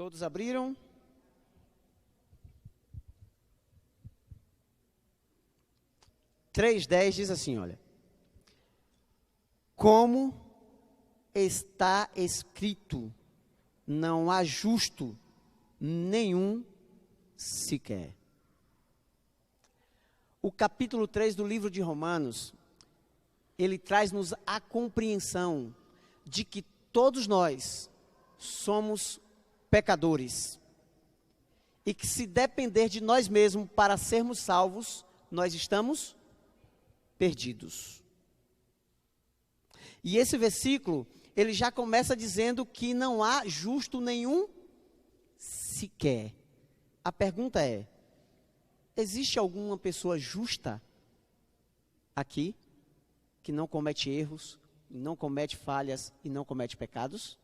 Todos abriram? Três 10 diz assim, olha. Como está escrito, não há justo nenhum sequer. O capítulo 3 do livro de Romanos, ele traz-nos a compreensão de que todos nós somos pecadores. E que se depender de nós mesmos para sermos salvos, nós estamos perdidos. E esse versículo, ele já começa dizendo que não há justo nenhum sequer. A pergunta é, existe alguma pessoa justa aqui, que não comete erros, não comete falhas e não comete pecados?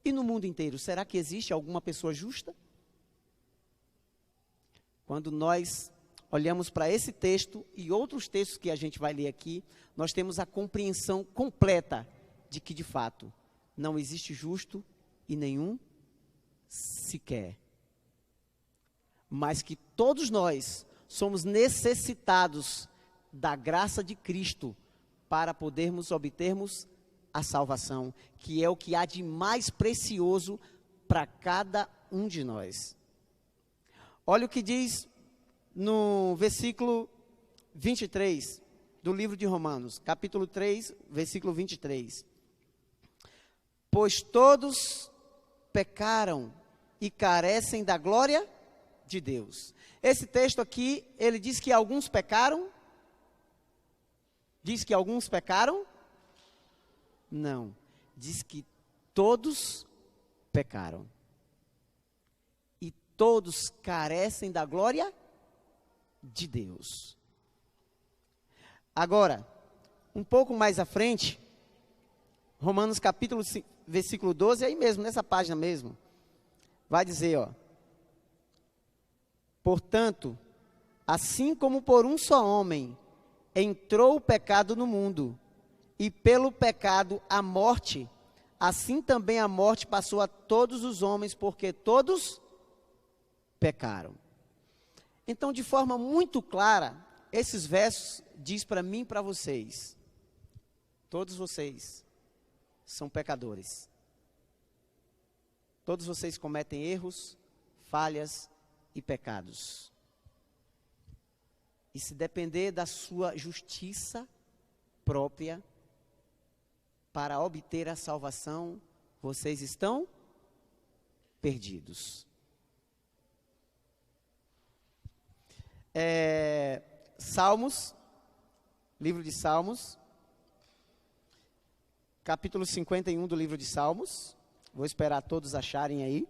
E no mundo inteiro, será que existe alguma pessoa justa? Quando nós olhamos para esse texto e outros textos que a gente vai ler aqui, nós temos a compreensão completa de que, de fato, não existe justo e nenhum sequer. Mas que todos nós somos necessitados da graça de Cristo para podermos obtermos a salvação, que é o que há de mais precioso para cada um de nós. Olha o que diz no versículo 23 do livro de Romanos, capítulo 3, versículo 23. Pois todos pecaram e carecem da glória de Deus. Esse texto aqui, ele diz que alguns pecaram? Diz que alguns pecaram? Não. Diz que todos pecaram. E todos carecem da glória de Deus. Agora, um pouco mais à frente, Romanos capítulo 5, versículo 12, aí mesmo, nessa página mesmo, vai dizer, ó. Portanto, assim como por um só homem entrou o pecado no mundo, e pelo pecado a morte, assim também a morte passou a todos os homens, porque todos pecaram. Então, de forma muito clara, esses versos diz para mim e para vocês, todos vocês são pecadores. Todos vocês cometem erros, falhas e pecados. E se depender da sua justiça própria para obter a salvação, vocês estão perdidos. Salmos, livro de Salmos, capítulo 51 do livro de Salmos. Vou esperar todos acharem aí.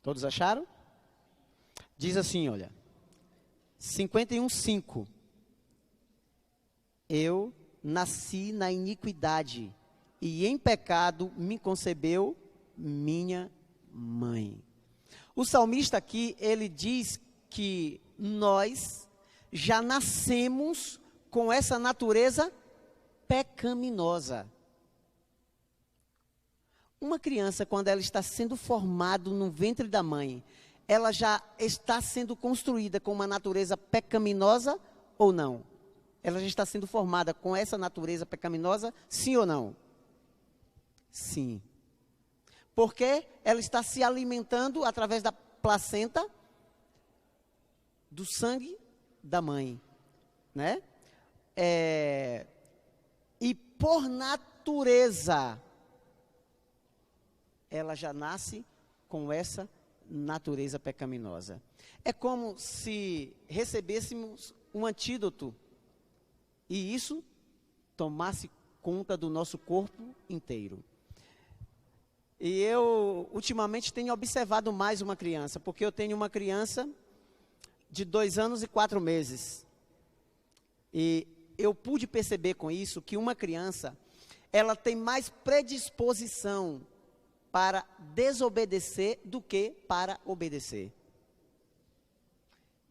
Todos acharam? Diz assim, olha, 51:5. Eu nasci na iniquidade, e em pecado me concebeu minha mãe. O salmista aqui, ele diz que nós já nascemos com essa natureza pecaminosa. Uma criança, quando ela está sendo formada no ventre da mãe, ela já está sendo construída com uma natureza pecaminosa ou não? Ela já está sendo formada com essa natureza pecaminosa, sim ou não? Sim. Porque ela está se alimentando através da placenta do sangue da mãe, né? E por natureza, ela já nasce com essa natureza pecaminosa. É como se recebêssemos um antídoto e isso tomasse conta do nosso corpo inteiro. E eu, ultimamente, tenho observado mais uma criança, porque eu tenho uma criança de 2 anos e 4 meses. E eu pude perceber com isso que uma criança, ela tem mais predisposição para desobedecer do que para obedecer.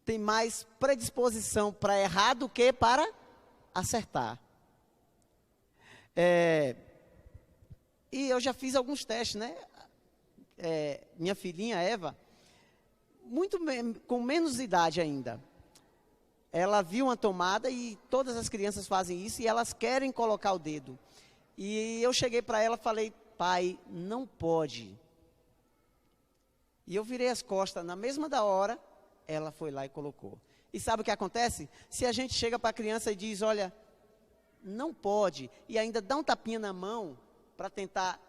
Tem mais predisposição para errar do que para acertar. E eu já fiz alguns testes, né? Minha filhinha Eva, com menos idade ainda, ela viu uma tomada e todas as crianças fazem isso e elas querem colocar o dedo. E eu cheguei para ela e falei, pai, não pode. E eu virei as costas, na mesma da hora, ela foi lá e colocou. E sabe o que acontece? Se a gente chega para a criança e diz, olha, não pode, e ainda dá um tapinha na mão para tentar,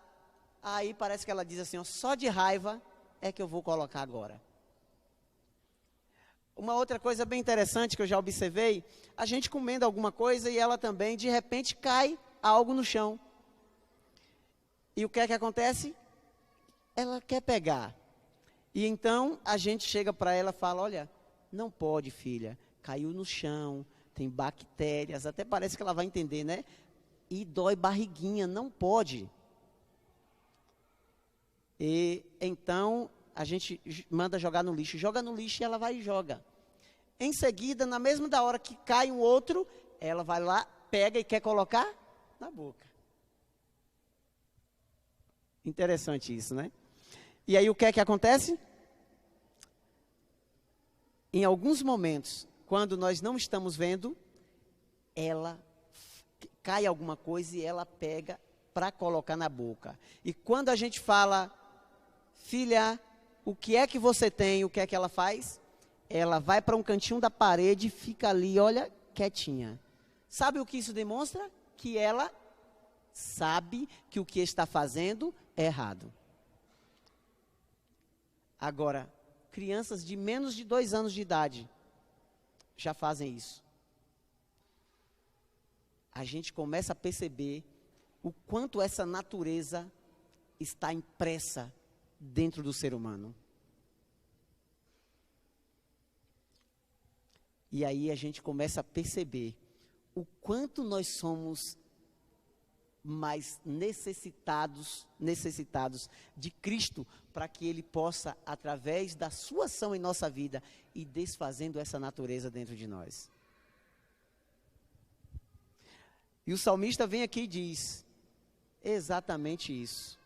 aí parece que ela diz assim, ó, só de raiva é que eu vou colocar agora. Uma outra coisa bem interessante que eu já observei, a gente comendo alguma coisa e ela também, de repente cai algo no chão. E o que é que acontece? Ela quer pegar. E então a gente chega para ela e fala, olha, não pode, filha, caiu no chão, tem bactérias, até parece que ela vai entender, né? E dói barriguinha, não pode. E então a gente manda jogar no lixo, joga no lixo e ela vai e joga. Em seguida, na mesma da hora que cai um outro, ela vai lá, pega e quer colocar na boca. Interessante isso, né? E aí o que é que acontece? Em alguns momentos, quando nós não estamos vendo, ela cai alguma coisa e ela pega para colocar na boca. E quando a gente fala, filha, o que é que você tem? O que é que ela faz? Ela vai para um cantinho da parede e fica ali, olha, quietinha. Sabe o que isso demonstra? Que ela sabe que o que está fazendo é errado. Agora, crianças de menos de 2 anos de idade já fazem isso. A gente começa a perceber o quanto essa natureza está impressa dentro do ser humano. E aí a gente começa a perceber o quanto nós somos mais necessitados de Cristo, para que Ele possa, através da sua ação em nossa vida, ir desfazendo essa natureza dentro de nós. E o salmista vem aqui e diz exatamente isso.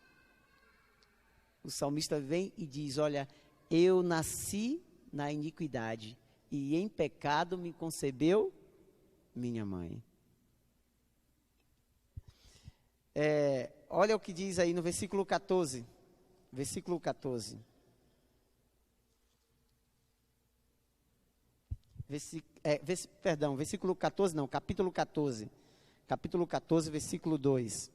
O salmista vem e diz, olha, eu nasci na iniquidade, e em pecado me concebeu minha mãe. Olha o que diz aí no versículo 14. Versículo 14. Versículo 14 não, capítulo 14. Capítulo 14, versículo 2.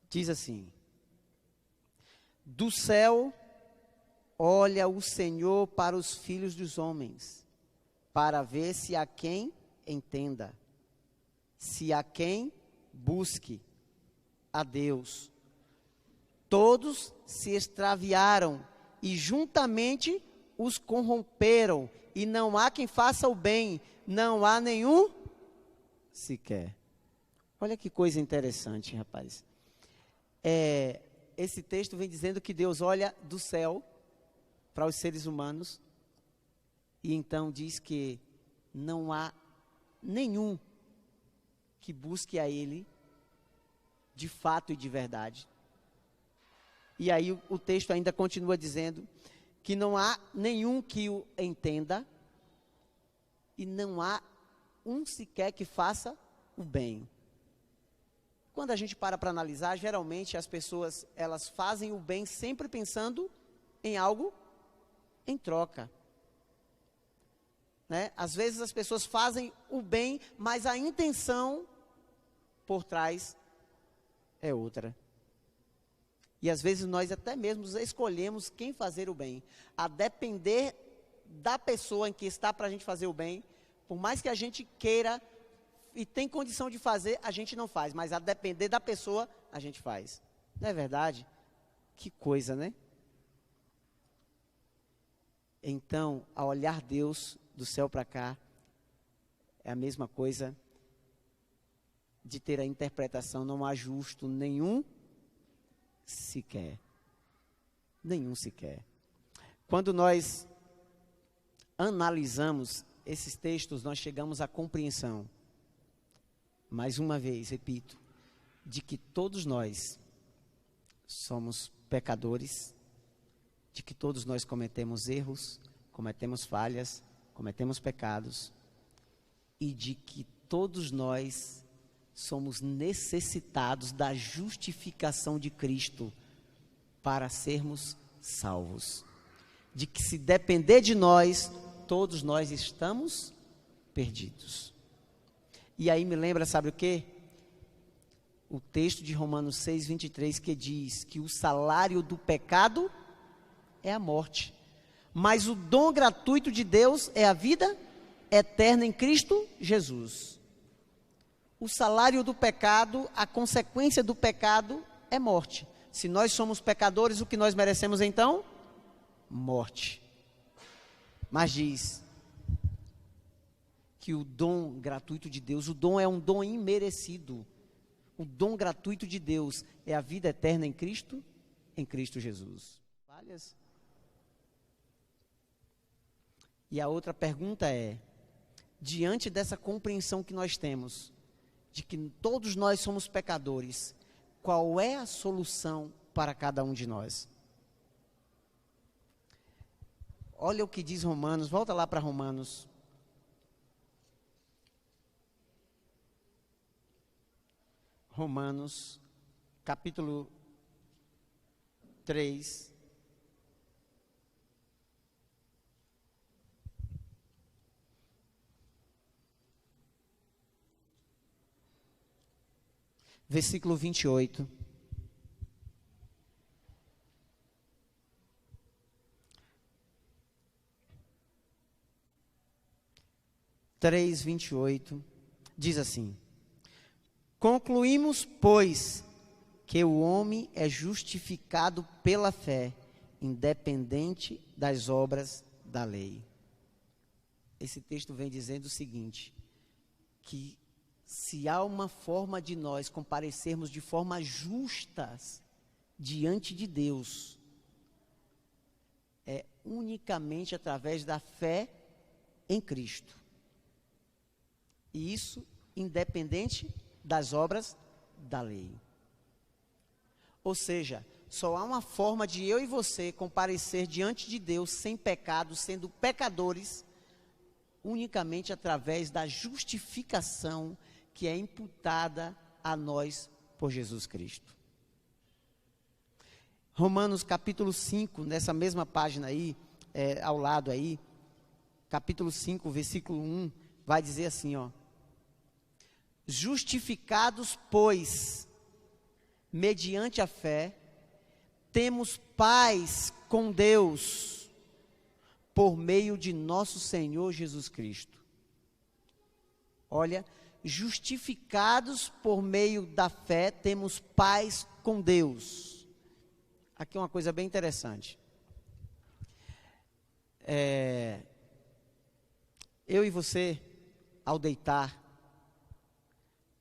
Diz assim: do céu olha o Senhor para os filhos dos homens, para ver se há quem entenda, se há quem busque a Deus. Todos se extraviaram e juntamente os corromperam, e não há quem faça o bem, não há nenhum sequer. Olha que coisa interessante, rapaz. Esse texto vem dizendo que Deus olha do céu para os seres humanos e então diz que não há nenhum que busque a Ele de fato e de verdade. E aí o texto ainda continua dizendo que não há nenhum que o entenda e não há um sequer que faça o bem. Quando a gente para analisar, geralmente as pessoas, elas fazem o bem sempre pensando em algo em troca. Né? Às vezes as pessoas fazem o bem, mas a intenção por trás é outra. E às vezes nós até mesmo escolhemos quem fazer o bem. A depender da pessoa em que está para a gente fazer o bem, por mais que a gente queira e tem condição de fazer, a gente não faz, mas a depender da pessoa, a gente faz. Não é verdade? Que coisa, né? Então, ao olhar Deus do céu para cá, é a mesma coisa de ter a interpretação, não há justo nenhum sequer. Nenhum sequer. Quando nós analisamos esses textos, nós chegamos à compreensão, mais uma vez, repito, de que todos nós somos pecadores, de que todos nós cometemos erros, cometemos falhas, cometemos pecados, e de que todos nós somos necessitados da justificação de Cristo para sermos salvos. De que se depender de nós, todos nós estamos perdidos. E aí me lembra, sabe o quê? O texto de Romanos 6, 23, que diz que o salário do pecado é a morte, mas o dom gratuito de Deus é a vida eterna em Cristo Jesus. O salário do pecado, a consequência do pecado é morte. Se nós somos pecadores, o que nós merecemos então? Morte. Mas diz que o dom gratuito de Deus, o dom é um dom imerecido. O dom gratuito de Deus é a vida eterna em Cristo Jesus. Falhas? E a outra pergunta é, diante dessa compreensão que nós temos, de que todos nós somos pecadores, qual é a solução para cada um de nós? Olha o que diz Romanos, volta lá para Romanos. Romanos, capítulo 3. Versículo 28. Três, 28, diz assim: concluímos, pois, que o homem é justificado pela fé, independente das obras da lei. Esse texto vem dizendo o seguinte, que se há uma forma de nós comparecermos de forma justas diante de Deus, é unicamente através da fé em Cristo. E isso independente das obras da lei. Ou seja, só há uma forma de eu e você comparecer diante de Deus sem pecado, sendo pecadores, unicamente através da justificação que é imputada a nós por Jesus Cristo. Romanos capítulo 5, nessa mesma página aí, ao lado aí, capítulo 5, versículo 1, vai dizer assim, ó: justificados, pois, mediante a fé, temos paz com Deus, por meio de nosso Senhor Jesus Cristo. Olha, justificados por meio da fé, temos paz com Deus. Aqui é uma coisa bem interessante. Eu e você, ao deitar,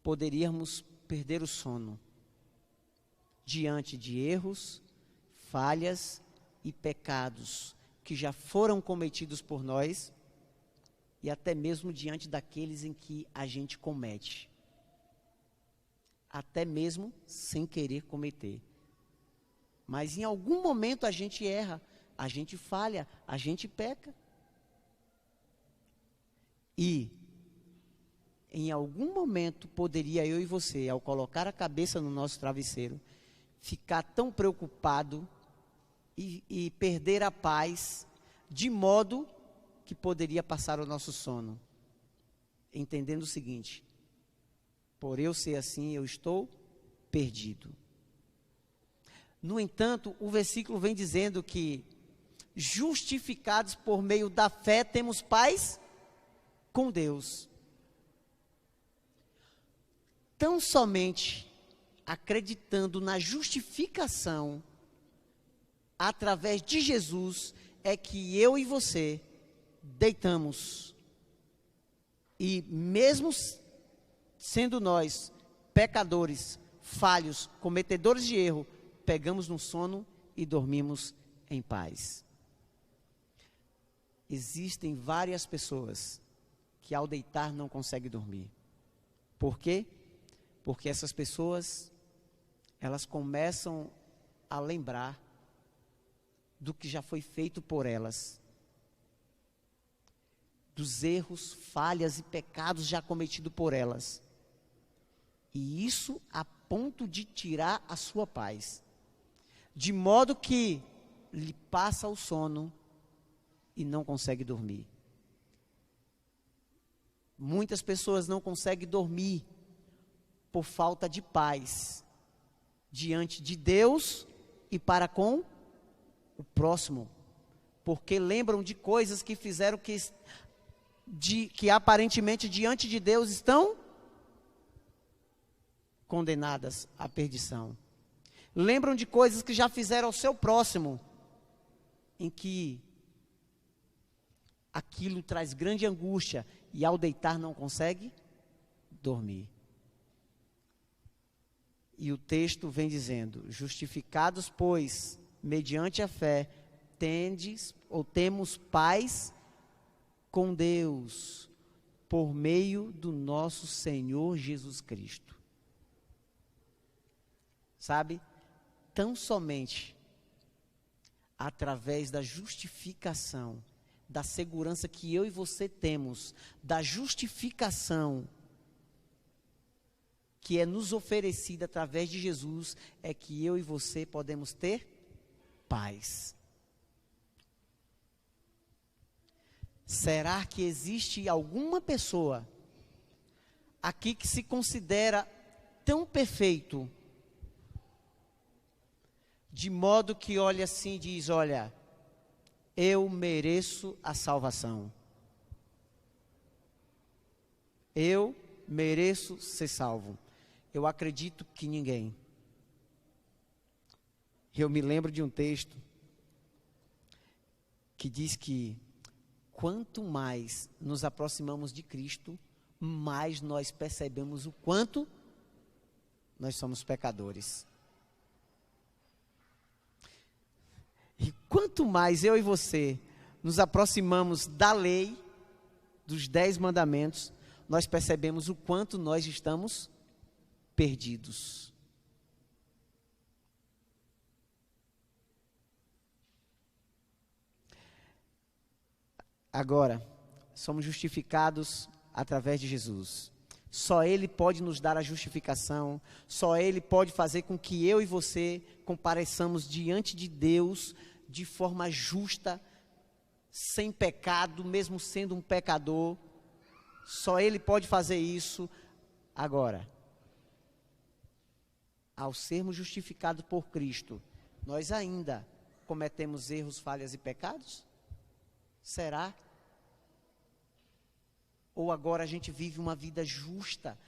poderíamos perder o sono diante de erros, falhas e pecados que já foram cometidos por nós e até mesmo diante daqueles em que a gente comete, até mesmo sem querer cometer. Mas em algum momento a gente erra, a gente falha, a gente peca. E em algum momento poderia eu e você, ao colocar a cabeça no nosso travesseiro, ficar tão preocupado e perder a paz, de modo que poderia passar o nosso sono, entendendo o seguinte: por eu ser assim, eu estou perdido. No entanto, o versículo vem dizendo que, justificados por meio da fé, temos paz com Deus. Tão somente acreditando na justificação através de Jesus, é que eu e você deitamos. E mesmo sendo nós pecadores, falhos, cometedores de erro, pegamos no sono e dormimos em paz. Existem várias pessoas que ao deitar não conseguem dormir. Por quê? Porque essas pessoas, elas começam a lembrar do que já foi feito por elas, dos erros, falhas e pecados já cometidos por elas. E isso a ponto de tirar a sua paz, de modo que lhe passa o sono e não consegue dormir. Muitas pessoas não conseguem dormir por falta de paz diante de Deus e para com o próximo, porque lembram de coisas que fizeram que aparentemente diante de Deus estão condenadas à perdição. Lembram de coisas que já fizeram ao seu próximo, em que aquilo traz grande angústia e ao deitar não consegue dormir. E o texto vem dizendo: justificados, pois, mediante a fé, temos paz com Deus, por meio do nosso Senhor Jesus Cristo. Sabe? Tão somente através da justificação, da segurança que eu e você temos, da justificação que é nos oferecida através de Jesus, é que eu e você podemos ter paz. Será que existe alguma pessoa aqui que se considera tão perfeito, de modo que olha assim e diz: olha, eu mereço a salvação, eu mereço ser salvo? Eu acredito que ninguém. Eu me lembro de um texto que diz que quanto mais nos aproximamos de Cristo, mais nós percebemos o quanto nós somos pecadores. E quanto mais eu e você nos aproximamos da lei, dos 10 mandamentos, nós percebemos o quanto nós estamos perdidos. Agora, somos justificados através de Jesus. Só Ele pode nos dar a justificação, só Ele pode fazer com que eu e você compareçamos diante de Deus de forma justa, sem pecado, mesmo sendo um pecador. Só Ele pode fazer isso. Agora, ao sermos justificados por Cristo, nós ainda cometemos erros, falhas e pecados? Será? Ou agora a gente vive uma vida justa,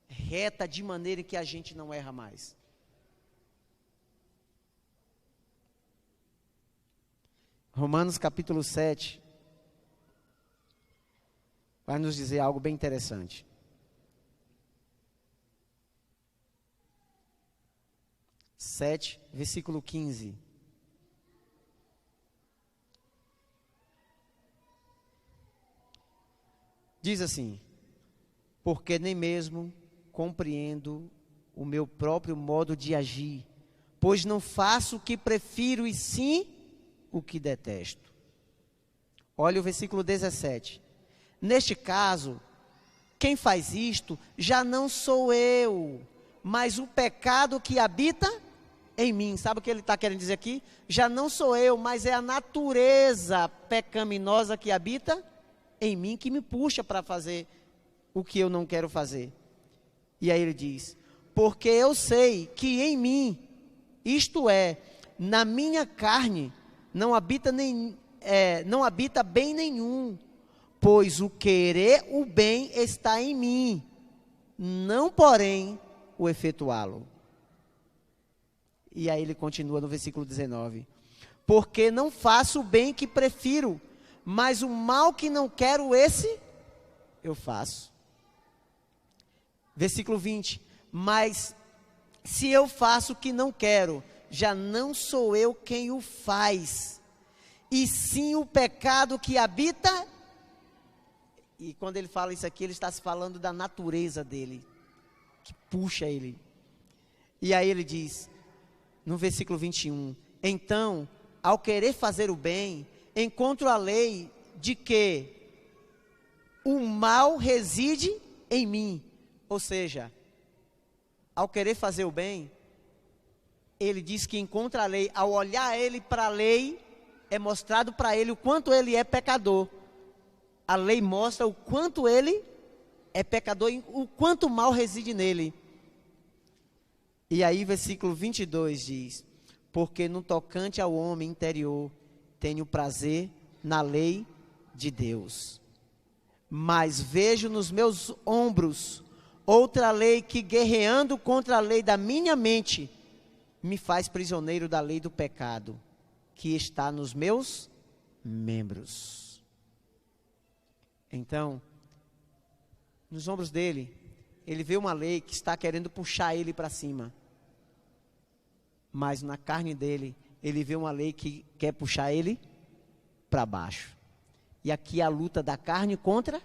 reta, de maneira que a gente não erra mais? Romanos capítulo 7 vai nos dizer algo bem interessante. Versículo 15. Diz assim: porque nem mesmo compreendo o meu próprio modo de agir, pois não faço o que prefiro e sim o que detesto. Olha o versículo 17. Neste caso, quem faz isto já não sou eu, mas o pecado que habita em mim. Sabe o que ele está querendo dizer aqui? Já não sou eu, mas é a natureza pecaminosa que habita em mim, que me puxa para fazer o que eu não quero fazer. E aí ele diz: porque eu sei que em mim, isto é, na minha carne, não habita bem nenhum, pois o querer o bem está em mim, não porém o efetuá-lo. E aí ele continua no versículo 19. Porque não faço o bem que prefiro, mas o mal que não quero, esse eu faço. Versículo 20. Mas se eu faço o que não quero, já não sou eu quem o faz, e sim o pecado que habita. E quando ele fala isso aqui, ele está se falando da natureza dele, que puxa ele. E aí ele diz, no versículo 21, então, ao querer fazer o bem, encontro a lei de que o mal reside em mim. Ou seja, ao querer fazer o bem, ele diz que encontra a lei. Ao olhar ele para a lei, é mostrado para ele o quanto ele é pecador. A lei mostra o quanto ele é pecador e o quanto mal reside nele. E aí versículo 22 diz, porque no tocante ao homem interior, tenho prazer na lei de Deus. Mas vejo nos meus ombros outra lei que, guerreando contra a lei da minha mente, me faz prisioneiro da lei do pecado, que está nos meus membros. Então, nos ombros dele, ele vê uma lei que está querendo puxar ele para cima. Mas na carne dele, ele vê uma lei que quer puxar ele para baixo. E aqui é a luta da carne contra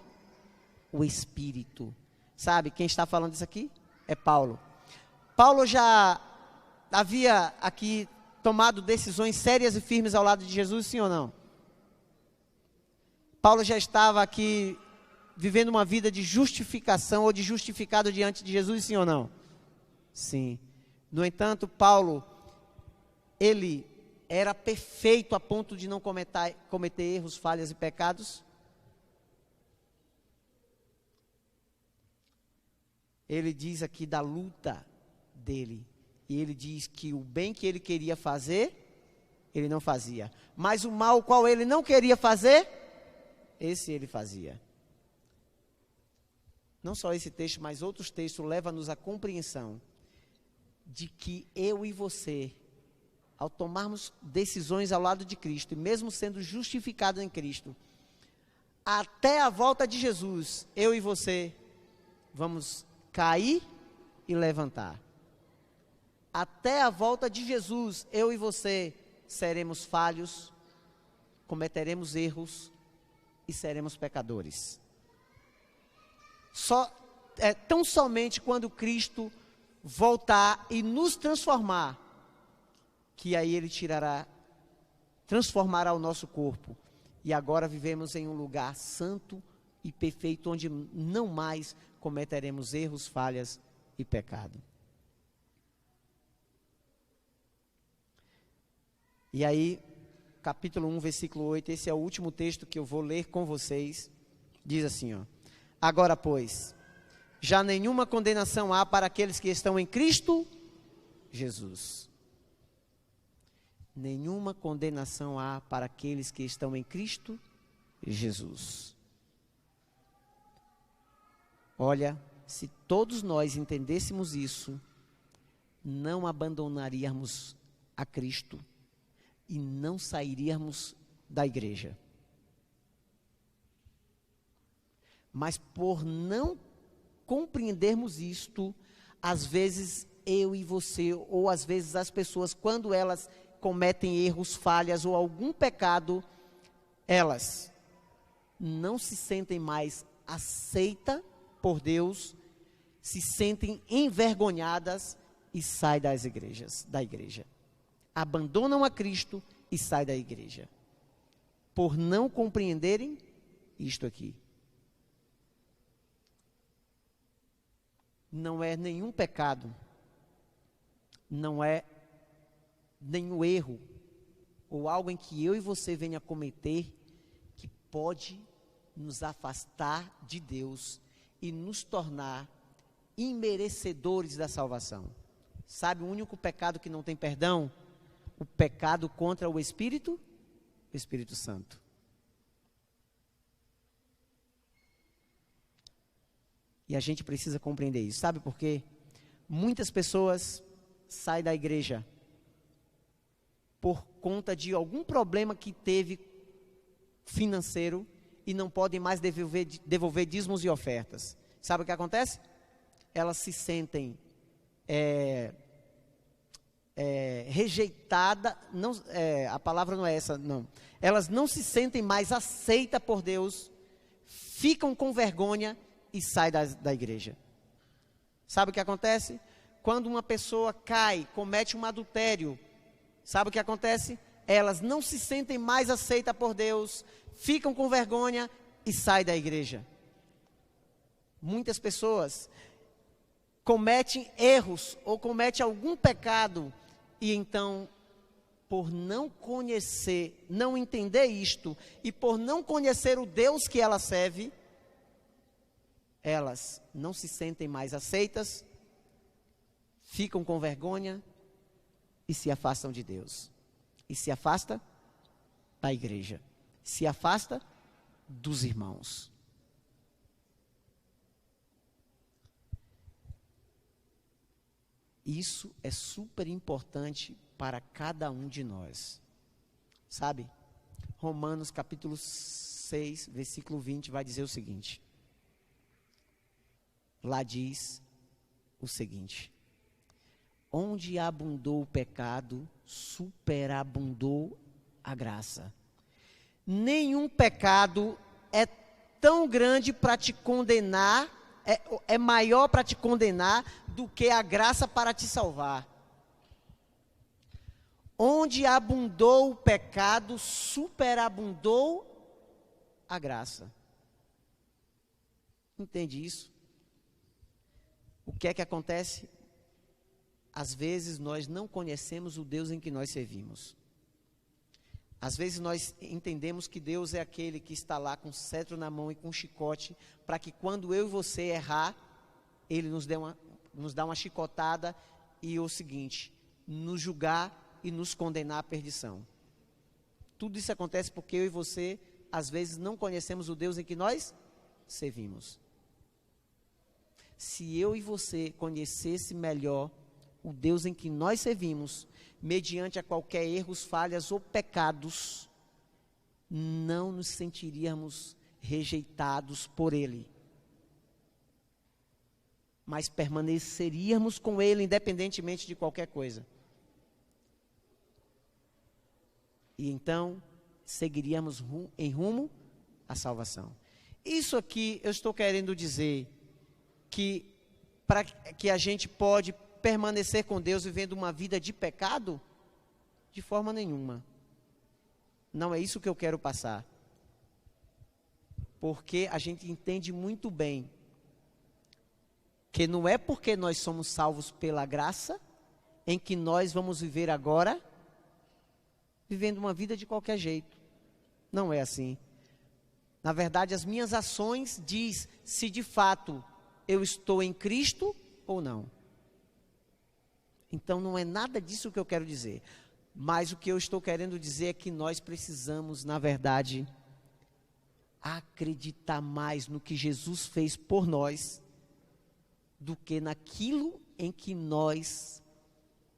o espírito. Sabe quem está falando isso aqui? É Paulo. Paulo já havia aqui tomado decisões sérias e firmes ao lado de Jesus, sim ou não? Paulo já estava aqui vivendo uma vida de justificação ou de justificado diante de Jesus, sim ou não? Sim. No entanto, Paulo, ele era perfeito a ponto de não cometer erros, falhas e pecados? Ele diz aqui da luta dele. E ele diz que o bem que ele queria fazer, ele não fazia. Mas o mal qual ele não queria fazer, esse ele fazia. Não só esse texto, mas outros textos levam-nos à compreensão de que eu e você, ao tomarmos decisões ao lado de Cristo, e mesmo sendo justificados em Cristo, até a volta de Jesus, eu e você vamos cair e levantar. Até a volta de Jesus, eu e você seremos falhos, cometeremos erros e seremos pecadores. Tão somente quando Cristo voltar e nos transformar, que aí Ele transformará o nosso corpo. E agora vivemos em um lugar santo e perfeito, onde não mais cometeremos erros, falhas e pecado. E aí, capítulo 1, versículo 8, esse é o último texto que eu vou ler com vocês. Diz assim, ó: agora, pois, já nenhuma condenação há para aqueles que estão em Cristo Jesus. Nenhuma condenação há para aqueles que estão em Cristo Jesus. Olha, se todos nós entendêssemos isso, não abandonaríamos a Cristo e não sairíamos da igreja. Mas por não compreendermos isto, às vezes eu e você, ou às vezes as pessoas, quando elas cometem erros, falhas ou algum pecado, elas não se sentem mais aceitas por Deus, se sentem envergonhadas e saem da igreja. Abandonam a Cristo e saem da igreja. Por não compreenderem isto aqui. Não é nenhum pecado, não é nenhum erro, ou algo em que eu e você venha cometer, que pode nos afastar de Deus e nos tornar imerecedores da salvação. Sabe o único pecado que não tem perdão? O pecado contra o Espírito Santo. E a gente precisa compreender isso. Sabe por quê? Muitas pessoas saem da igreja por conta de algum problema que teve financeiro e não podem mais devolver dízimos e ofertas. Sabe o que acontece? Elas se sentem rejeitadas, a palavra não é essa, não. Elas não se sentem mais aceitas por Deus, ficam com vergonha e saem da igreja. Sabe o que acontece? Quando uma pessoa cai, comete um adultério, sabe o que acontece? Elas não se sentem mais aceitas por Deus, ficam com vergonha e saem da igreja. Muitas pessoas cometem erros ou cometem algum pecado e então, por não conhecer, não entender isto e por não conhecer o Deus que ela serve, elas não se sentem mais aceitas, ficam com vergonha e se afastam de Deus. E se afasta da igreja. Se afasta dos irmãos. Isso é super importante para cada um de nós. Sabe? Romanos capítulo 6, versículo 20 vai dizer o seguinte. Lá diz o seguinte: onde abundou o pecado, superabundou a graça. Nenhum pecado é tão grande para te condenar, é maior para te condenar do que a graça para te salvar. Onde abundou o pecado, superabundou a graça. Entende isso? O que é que acontece? Às vezes nós não conhecemos o Deus em que nós servimos. Às vezes nós entendemos que Deus é aquele que está lá com cetro na mão e com chicote, para que quando eu e você errar, Ele nos dá uma chicotada e o seguinte, nos julgar e nos condenar à perdição. Tudo isso acontece porque eu e você, às vezes, não conhecemos o Deus em que nós servimos. Se eu e você conhecesse melhor o Deus em que nós servimos, mediante a qualquer erros, falhas ou pecados, não nos sentiríamos rejeitados por Ele, mas permaneceríamos com Ele independentemente de qualquer coisa. E então, seguiríamos em rumo à salvação. Isso aqui eu estou querendo dizer que para que a gente pode permanecer com Deus vivendo uma vida de pecado? De forma nenhuma. Não é isso que eu quero passar. Porque a gente entende muito bem que não é porque nós somos salvos pela graça em que nós vamos viver agora vivendo uma vida de qualquer jeito. Não é assim. Na verdade, as minhas ações diz se de fato eu estou em Cristo ou não. Então não é nada disso que eu quero dizer. Mas o que eu estou querendo dizer é que nós precisamos, na verdade, acreditar mais no que Jesus fez por nós do que naquilo em que nós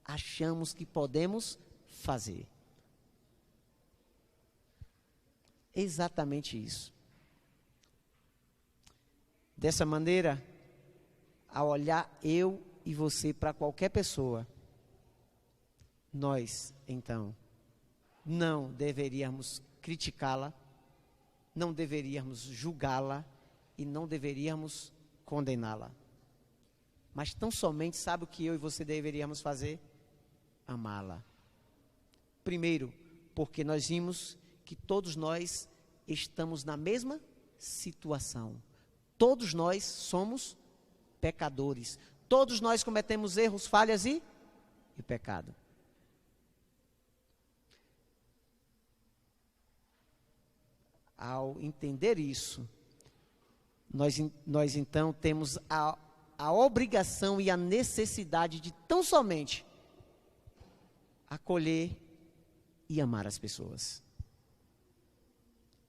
achamos que podemos fazer. Exatamente isso. Dessa maneira, ao olhar eu e você para qualquer pessoa, nós, então, não deveríamos criticá-la, não deveríamos julgá-la e não deveríamos condená-la. Mas tão somente sabe o que eu e você deveríamos fazer? Amá-la. Primeiro, porque nós vimos que todos nós estamos na mesma situação. Todos nós somos pecadores. Todos nós cometemos erros, falhas e pecado. Ao entender isso, nós então temos a obrigação e a necessidade de tão somente acolher e amar as pessoas.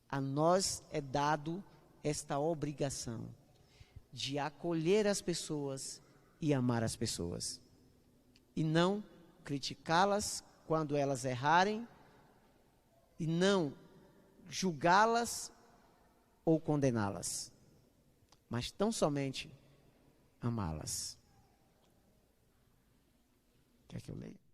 A nós é dado esta obrigação de acolher as pessoas e amar as pessoas. E não criticá-las, quando elas errarem, e não julgá-las ou condená-las, mas tão somente amá-las. Quer que eu leia?